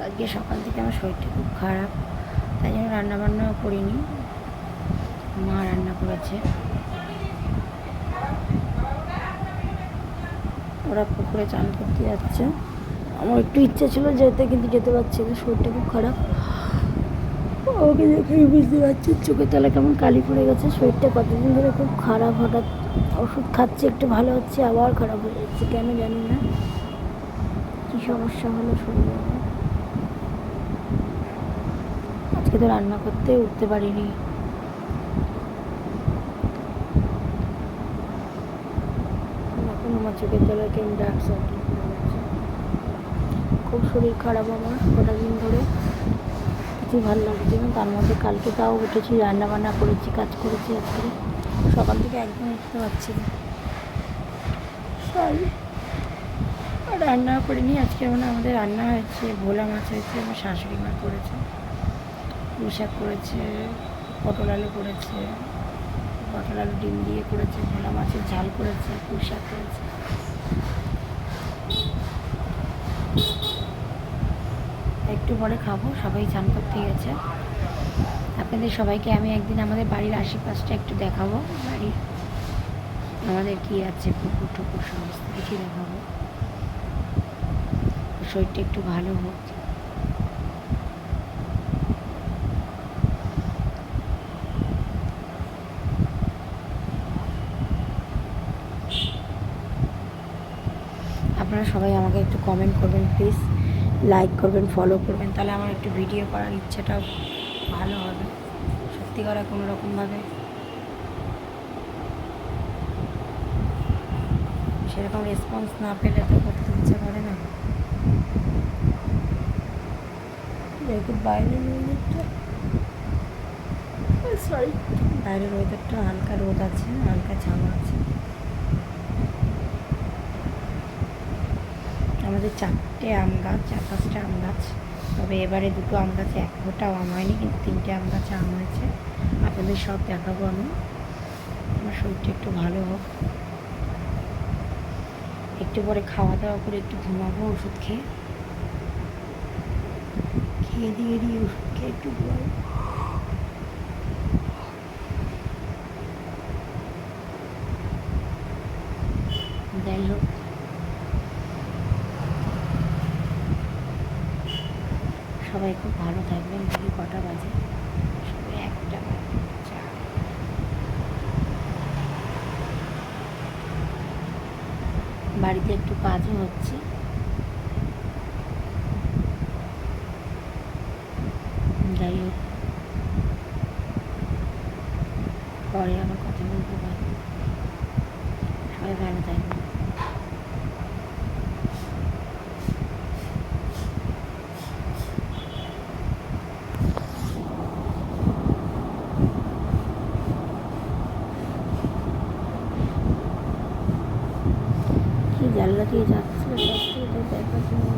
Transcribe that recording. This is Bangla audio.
আজকে সকাল থেকে আমার শরীরটা খুব খারাপ, তাই জন্য রান্নাবান্নাও করিনি, মা রান্না করেছে। ওরা পুকুরে চান করতে যাচ্ছে, আমার একটু ইচ্ছা ছিল যেতে, কিন্তু যেতে পারছি না, শরীরটা খুব খারাপ। ওকে দেখেই বুঝতে পারছি চোখের তলা কেমন কালি পড়ে গেছে। শরীরটা কতদিন ধরে খুব খারাপ, হঠাৎ ওষুধ খাচ্ছি একটু ভালো হচ্ছে, আবার খারাপ হয়ে যাচ্ছে, কেন জানি না কী সমস্যা হলো শরীরে। আজকে তো রান্না করতে উঠতে পারিনি। এখন আমার চোখের তলায় কেমন ডার্ক সার্কেল পড়ে গেছে, খুব শরীর খারাপ আমার কটা দিন ধরে, কিছুই ভালো লাগছে না। তার মধ্যে কালকে তাও উঠেছি, রান্না বান্না করেছি, কাজ করেছি। আজকে সকাল থেকে একদম উঠতে পারছি না, রান্না করিনি। আজকে মানে আমাদের রান্না হয়েছে ভোলা মাছ হয়েছে, আমার শাশুড়ি মা করেছে, পুঁই শাক করেছে, পটল আলু করেছে, পটল আলু ডিম দিয়ে করেছে, ভোলা মাছের ঝাল করেছে, পুঁই শাক করেছে। একটু পরে খাবো, সবাই চান করতে গেছে। আপনাদের সবাইকে আমি একদিন আমাদের বাড়ির আশেপাশটা একটু দেখাবো, বাড়ির আমাদের কী আছে, পুকুর টুকুর সমস্ত কিছু দেখাবো। শরীরটা একটু ভালো হোক। আপনারা সবাই আমাকে একটু কমেন্ট করবেন প্লিজ, লাইক করবেন, ফলো করবেন, তাহলে আমার একটু ভিডিও করার ইচ্ছাটাও ভালো হবে। সত্যি করে কোনো রকমভাবে সেরকম রেসপন্স না পেলে তো করতে ইচ্ছা করে না। দেখুন বাইরের ওয়েদারটা, সরি, বাইরের ওয়েদারটা হালকা রোদ আছে, হালকা ছাওয়া আছে। আমাদের 4টে আম গাছ, 4-5টা আম গাছ, তবে এবারে 2টো আম গাছে 1 ফোঁটাও আম হয়নি, কিন্তু 3টে আম গাছে আম হয়েছে। আপনাদের সব দেখাবো আমি। আমার শরীরটা একটু ভালো হোক, একটু পরে খাওয়া দাওয়া করে একটু ঘুমাবো, ওষুধ খেয়ে দিয়ে ওষুধ খেয়ে একটু ঘুমাবো। যাই হোক, সবাই খুব ভালো থাকবেন। দেখি কটা বাজে, সবাই 1টা বাজে। বাড়িতে একটু কাজও হচ্ছে, যাই হোক পরে আবার কথা বলতে পারি। সবাই ভালো থাকবেন। কি জানলা দিয়ে যাচ্ছে, সব থেকে দেখার জন্য